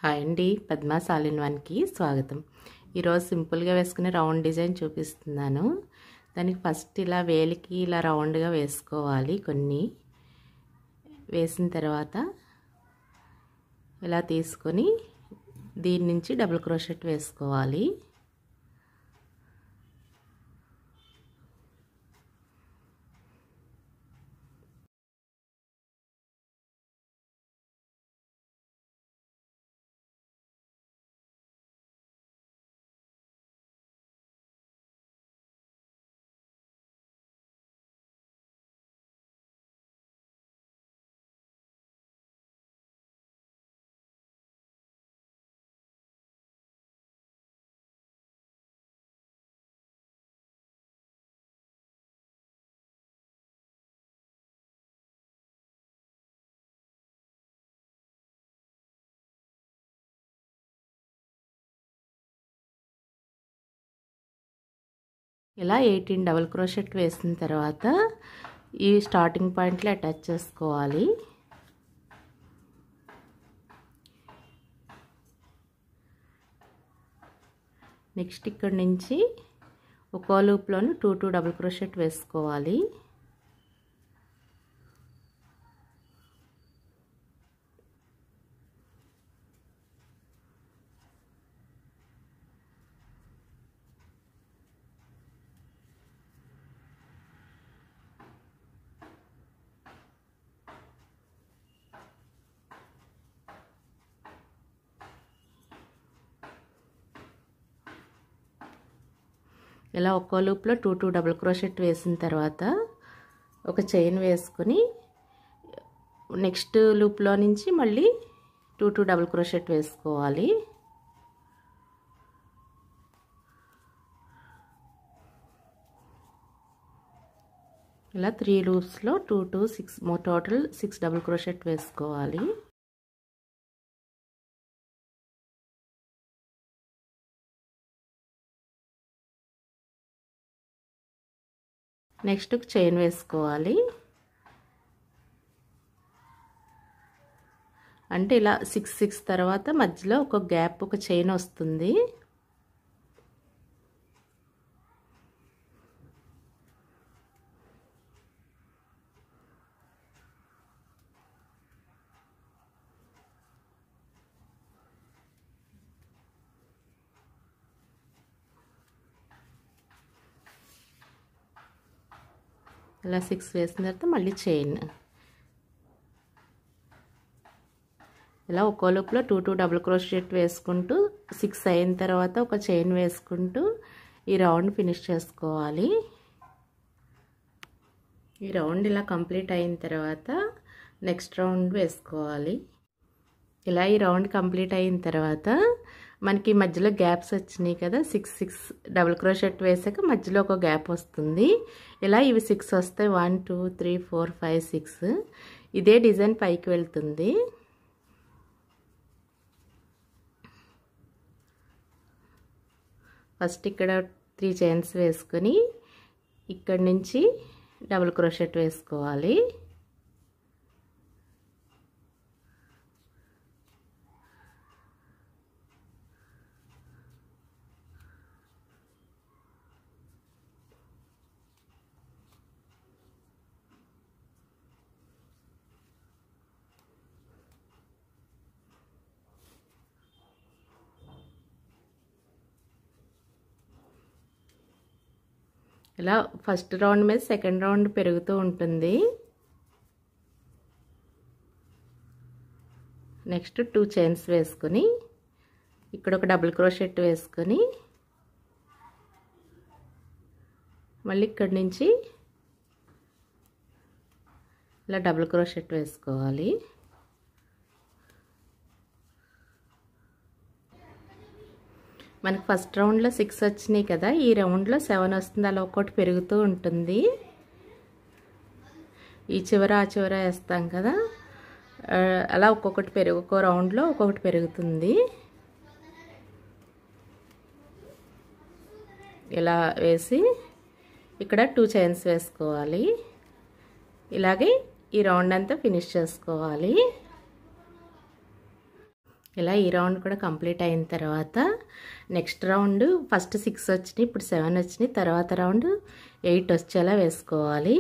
Hi అండి, Padma's all in వన్కి స్వాగతం. ఈరోజు సింపుల్గా వేసుకునే రౌండ్ డిజైన్ చూపిస్తున్నాను. దానికి ఫస్ట్ ఇలా వేలికి ఇలా రౌండ్గా వేసుకోవాలి. కొన్ని వేసిన తర్వాత ఇలా తీసుకొని దీని నుంచి డబుల్ క్రోషెట్ వేసుకోవాలి. ఇలా 18 డబుల్ క్రోషెట్ వేసిన తర్వాత ఈ స్టార్టింగ్ పాయింట్లో అటాచ్ చేసుకోవాలి. నెక్స్ట్ ఇక్కడ నుంచి ఒక్కో లూప్లోని 2 డబుల్ క్రోషెట్ వేసుకోవాలి. ఇలా ఒక్కో లూప్లో 2 డబుల్ క్రోషెట్ వేసిన తర్వాత ఒక చైన్ వేసుకొని నెక్స్ట్ లూప్లో నుంచి మళ్ళీ 2 డబుల్ క్రోషెట్ వేసుకోవాలి. ఇలా 3 లూప్స్లో 2 6 టోటల్ 6 డబుల్ క్రోషెట్ వేసుకోవాలి. నెక్స్ట్ చైన్ వేసుకోవాలి. అంటే ఇలా 6 తర్వాత మధ్యలో ఒక గ్యాప్, ఒక చైన్ వస్తుంది. ఇలా 6 వేసిన తర్వాత మళ్ళీ చైన్. ఇలా ఒక్కో లూప్లో 2 డబుల్ క్రోషెట్ వేసుకుంటూ 6 అయిన తర్వాత ఒక చైన్ వేసుకుంటూ ఈ రౌండ్ ఫినిష్ చేసుకోవాలి. ఈ రౌండ్ ఇలా కంప్లీట్ అయిన తర్వాత నెక్స్ట్ రౌండ్ వేసుకోవాలి. ఇలా ఈ రౌండ్ కంప్లీట్ అయిన తర్వాత మనకి మధ్యలో గ్యాప్స్ వచ్చినాయి కదా, 6 డబుల్ క్రోషెట్ వేసాక మధ్యలో ఒక గ్యాప్ వస్తుంది. ఇలా ఇవి 6 వస్తాయి. 1 2 3 4 5 6. ఇదే డిజైన్ పైకి వెళ్తుంది. ఫస్ట్ ఇక్కడ 3 చైన్స్ వేసుకొని ఇక్కడ నుంచి డబుల్ క్రోషెట్ వేసుకోవాలి. ఇలా ఫస్ట్ రౌండ్ మీద సెకండ్ రౌండ్ పెరుగుతూ ఉంటుంది. నెక్స్ట్ 2 చైన్స్ వేసుకొని ఇక్కడ ఒక డబుల్ క్రోషెట్ వేసుకొని మళ్ళీ ఇక్కడి నుంచి ఇలా డబుల్ క్రోషెట్ వేసుకోవాలి. మనకు ఫస్ట్ రౌండ్లో 6 వచ్చినాయి కదా, ఈ రౌండ్లో 7 వస్తుంది. అలా ఒక్కొక్కటి పెరుగుతూ ఉంటుంది. ఈ చివర ఆ చివర వేస్తాం కదా, అలా ఒక్కొక్కటి ఒక్కో రౌండ్లో ఒక్కొక్కటి పెరుగుతుంది. ఇలా వేసి ఇక్కడ 2 చైన్స్ వేసుకోవాలి. ఇలాగే ఈ రౌండ్ అంతా ఫినిష్ చేసుకోవాలి. ఇలా ఈ రౌండ్ కూడా కంప్లీట్ అయిన తర్వాత నెక్స్ట్ రౌండ్ ఫస్ట్ 6 వచ్చినాయి, ఇప్పుడు 7 వచ్చినాయి, తర్వాత రౌండ్ 8 వచ్చేలా వేసుకోవాలి.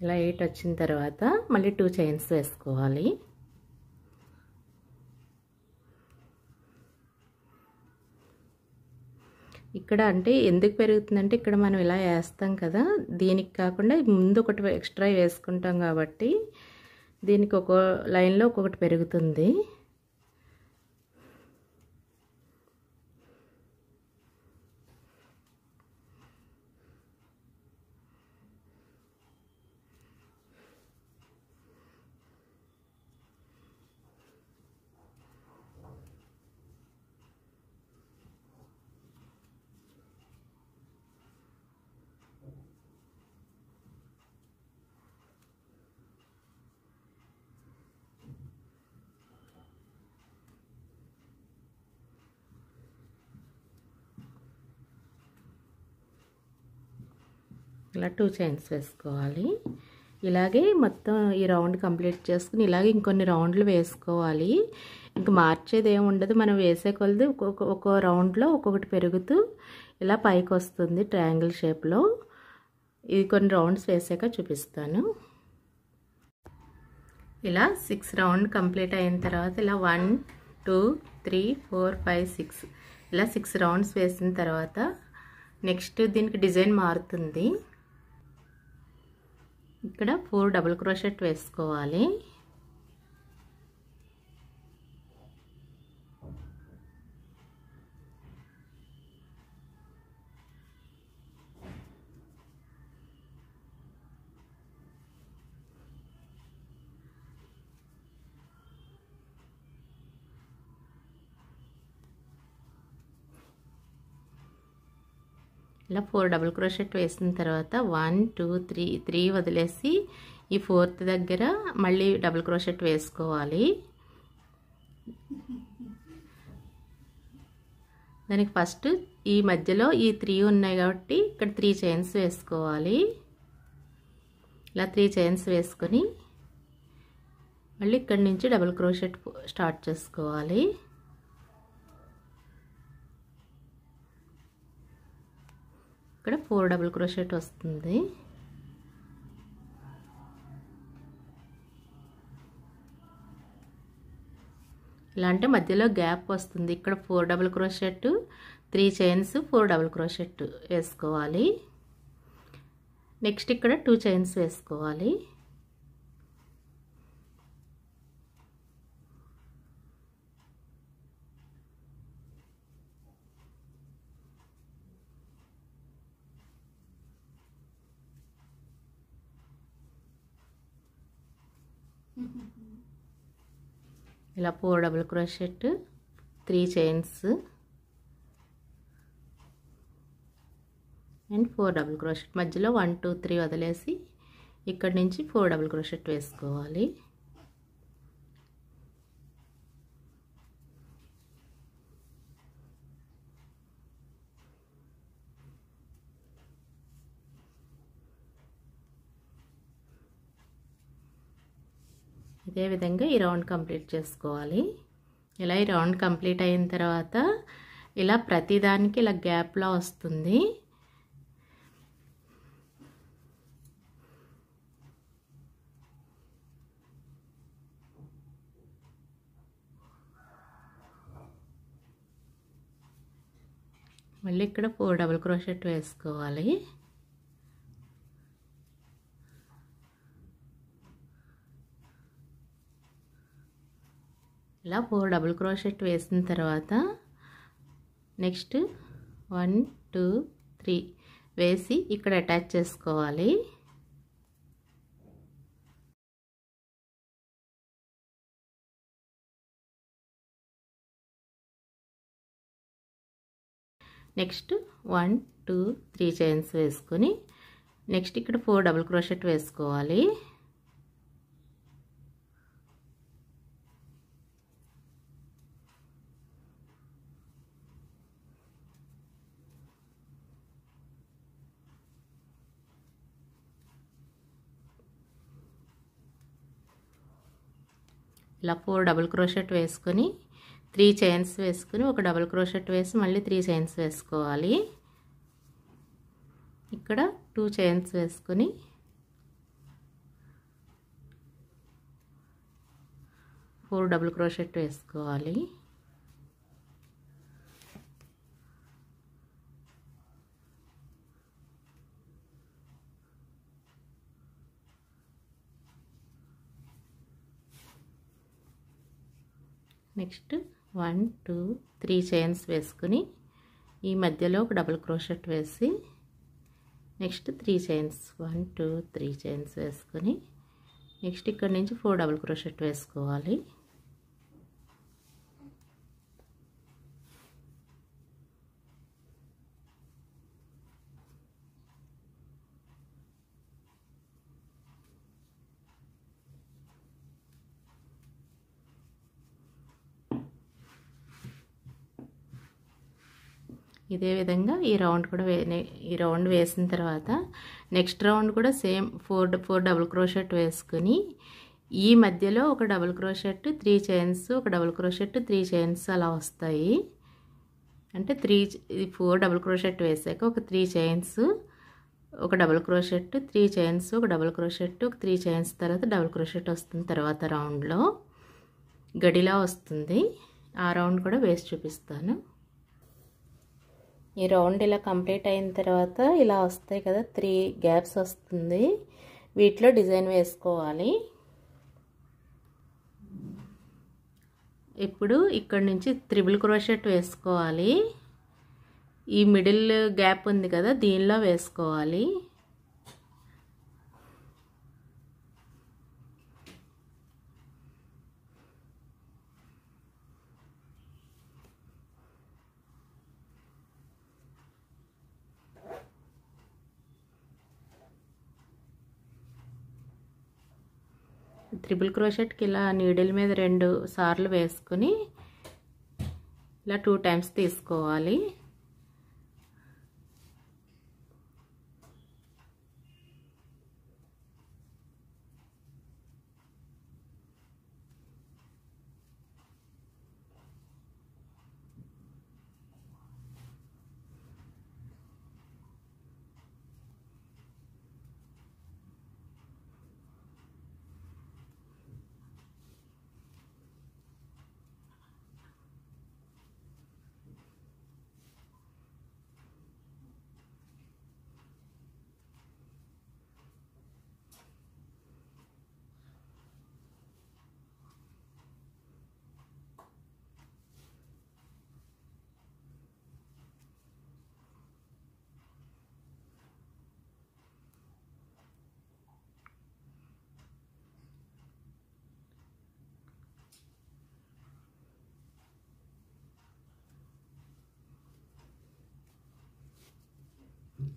ఇలా 8 వచ్చిన తర్వాత మళ్ళీ 2 చైన్స్ వేసుకోవాలి. ఇక్కడ అంటే ఎందుకు పెరుగుతుందంటే ఇక్కడ మనం ఇలా వేస్తాం కదా, దీనికి కాకుండా ముందు ఒకటి ఎక్స్ట్రా వేసుకుంటాం కాబట్టి దీనికి ఒక లైన్లో ఒక్కొక్కటి పెరుగుతుంది. ఇలా 2 చైన్స్ వేసుకోవాలి. ఇలాగే మొత్తం ఈ రౌండ్ కంప్లీట్ చేసుకుని ఇలాగే ఇంకొన్ని రౌండ్లు వేసుకోవాలి. ఇంకా మార్చేది ఏమి ఉండదు, మనం వేసే కొలది ఒక్కో రౌండ్లో ఒక్కొక్కటి పెరుగుతూ ఇలా పైకి వస్తుంది ట్రయాంగిల్ షేప్లో. ఇది కొన్ని రౌండ్స్ వేసాక చూపిస్తాను. ఇలా 6 రౌండ్ కంప్లీట్ అయిన తర్వాత ఇలా 1 2 3 4 5 6 ఇలా 6 రౌండ్స్ వేసిన తర్వాత నెక్స్ట్ దీనికి డిజైన్ మారుతుంది. ఇక్కడ 4 డబుల్ క్రోషెట్ వేసుకోవాలి. ఇలా 4 డబుల్ క్రోషెట్ వేసిన తర్వాత 1 2 3 వదిలేసి ఈ 4th దగ్గర మళ్ళీ డబుల్ క్రోషెట్ వేసుకోవాలి. దానికి ఫస్ట్ ఈ మధ్యలో ఈ 3 ఉన్నాయి కాబట్టి ఇక్కడ 3 చైన్స్ వేసుకోవాలి. ఇలా 3 చైన్స్ వేసుకొని మళ్ళీ ఇక్కడ నుంచి డబుల్ క్రోషెట్ స్టార్ట్ చేసుకోవాలి. ఇక్కడ 4 డబుల్ క్రోషెట్ వస్తుంది. ఇలా అంటే మధ్యలో గ్యాప్ వస్తుంది. ఇక్కడ 4 double crochet 3 chains 4 double crochet వేసుకోవాలి. నెక్స్ట్ ఇక్కడ 2 చైన్స్ వేసుకోవాలి. ఇలా 4 double crochet 3 chains and 4 double crochet మధ్యలో 1 2 3 వదిలేసి ఇక్కడ నుంచి 4 డబుల్ క్రోషెట్ వేసుకోవాలి. ఇదే విధంగా ఈ రౌండ్ కంప్లీట్ చేసుకోవాలి. ఇలా ఈ రౌండ్ కంప్లీట్ అయిన తర్వాత ఇలా ప్రతిదానికి ఇలా గ్యాప్లా వస్తుంది. మళ్ళీ ఇక్కడ 4 డబుల్ క్రోషెట్ వేసుకోవాలి. ఇలా 4 డబుల్ క్రోషెట్ వేసిన తర్వాత నెక్స్ట్ 1 2 3 వేసి ఇక్కడ అటాచ్ చేసుకోవాలి. నెక్స్ట్ 1 2 3 చైన్స్ వేసుకొని నెక్స్ట్ ఇక్కడ 4 డబుల్ క్రోషెట్ వేసుకోవాలి. ఇలా 4 డబుల్ క్రోషెట్ వేసుకొని 3 చైన్స్ వేసుకొని ఒక డబుల్ క్రోషెట్ వేసి మళ్ళీ 3 చైన్స్ వేసుకోవాలి. ఇక్కడ 2 చైన్స్ వేసుకొని ఫోర్ డబుల్ క్రోషెట్ వేసుకోవాలి. నెక్స్ట్ 1 2 3 చైన్స్ వేసుకొని ఈ మధ్యలో ఒక డబుల్ క్రోషెట్ వేసి నెక్స్ట్ 3 చైన్స్ 1 2 3 చైన్స్ వేసుకొని నెక్స్ట్ ఇక్కడ నుంచి 4 డబుల్ క్రోషెట్ వేసుకోవాలి. ఇదే విధంగా ఈ రౌండ్ వేసిన తర్వాత నెక్స్ట్ రౌండ్ కూడా సేమ్ 4 డబుల్ క్రోషెట్ వేసుకొని ఈ మధ్యలో ఒక డబుల్ క్రోషెట్ 3 చైన్స్ ఒక డబుల్ క్రోషెట్ 3 చైన్స్ అలా వస్తాయి. అంటే 4 డబుల్ క్రోషెట్ వేసాక ఒక 3 చైన్స్ ఒక డబుల్ క్రోషెట్ 3 చైన్స్ ఒక డబుల్ క్రోషెట్ ఒక 3 చైన్స్ తర్వాత డబుల్ క్రోషెట్ వస్తుంది. తర్వాత రౌండ్లో గడిలా వస్తుంది. ఆ రౌండ్ కూడా వేసి చూపిస్తాను. ఈ రౌండ్ ఇలా కంప్లీట్ అయిన తర్వాత ఇలా వస్తాయి కదా, 3 గ్యాప్స్ వస్తుంది. వీటిలో డిజైన్ వేసుకోవాలి. ఇప్పుడు ఇక్కడ నుంచి త్రిబుల్ క్రోషెట్ వేసుకోవాలి. ఈ మిడిల్ గ్యాప్ ఉంది కదా, దీనిలో వేసుకోవాలి. త్రిబుల్ క్రోషెట్కి ఇలా నీడిల్ మీద 2 సార్లు వేసుకొని ఇలా 2 టైమ్స్ తీసుకోవాలి.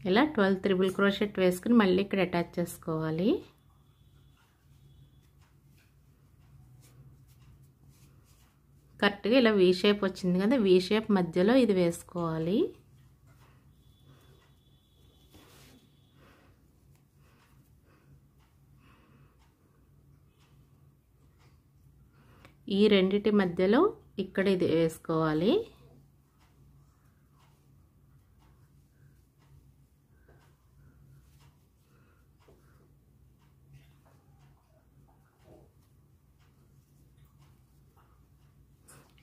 ఇలా 12 త్రిబుల్ క్రోషెట్ వేసుకుని మళ్ళీ ఇక్కడ అటాచ్ చేసుకోవాలి. కరెక్ట్గా ఇలా వీ షేప్ వచ్చింది కదా, వీ షేప్ మధ్యలో ఇది వేసుకోవాలి. ఈ రెండిటి మధ్యలో ఇక్కడ ఇది వేసుకోవాలి.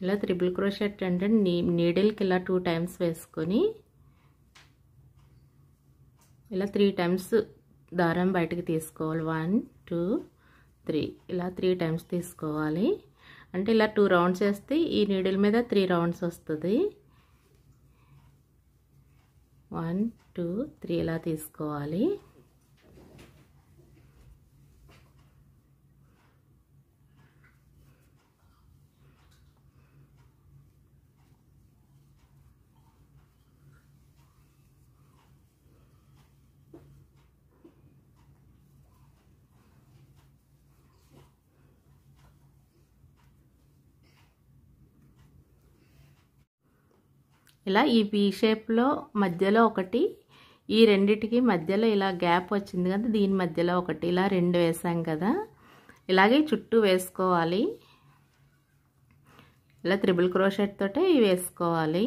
ఇలా త్రిబుల్ క్రోషెట్ అంటే నీడిల్కి ఇలా 2 టైమ్స్ వేసుకొని ఇలా 3 టైమ్స్ దారం బయటకు తీసుకోవాలి. 1 2 3 ఇలా 3 టైమ్స్ తీసుకోవాలి. అంటే ఇలా 2 రౌండ్స్ వేస్తే ఈ నీడిల్ మీద 3 రౌండ్స్ వస్తుంది. 1 2 3 ఇలా తీసుకోవాలి. ఇలా ఈ వి షేప్లో మధ్యలో ఒకటి, ఈ రెండిటికి మధ్యలో ఇలా గ్యాప్ వచ్చింది కదా, దీని మధ్యలో ఒకటి, ఇలా 2 వేసాం కదా. ఇలాగే చుట్టూ వేసుకోవాలి. ఇలా త్రిబుల్ క్రోషెట్ తోటే వేసుకోవాలి.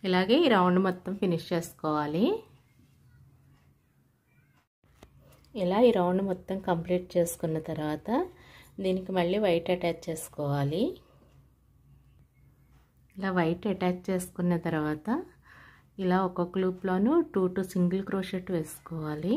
ఇలాగే ఈ రౌండ్ మొత్తం ఫినిష్ చేసుకోవాలి. ఇలా ఈ రౌండ్ మొత్తం కంప్లీట్ చేసుకున్న తర్వాత దీనికి మళ్ళీ వైట్ అటాచ్ చేసుకోవాలి. ఇలా వైట్ అటాచ్ చేసుకున్న తర్వాత ఇలా ఒక్కొక్క లూప్లోనూ 2 సింగిల్ క్రోషెట్ వేసుకోవాలి.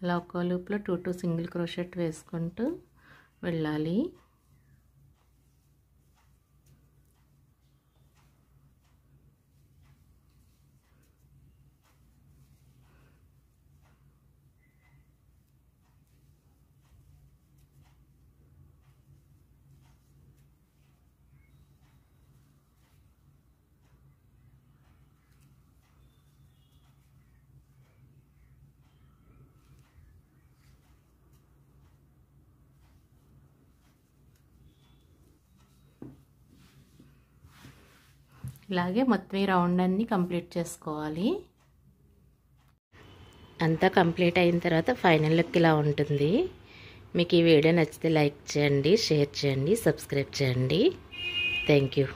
ఇలా ఒక్కో లూప్లో 2 సింగిల్ క్రోషెట్ వేసుకుంటూ వెళ్ళాలి. ఇలాగే మొత్తం ఈ రౌండ్ అన్ని కంప్లీట్ చేసుకోవాలి. అంతా కంప్లీట్ అయిన తర్వాత ఫైనల్ లుక్ ఇలా ఉంటుంది. మీకు ఈ వీడియో నచ్చితే లైక్ చేయండి, షేర్ చేయండి, సబ్స్క్రైబ్ చేయండి. Thank you.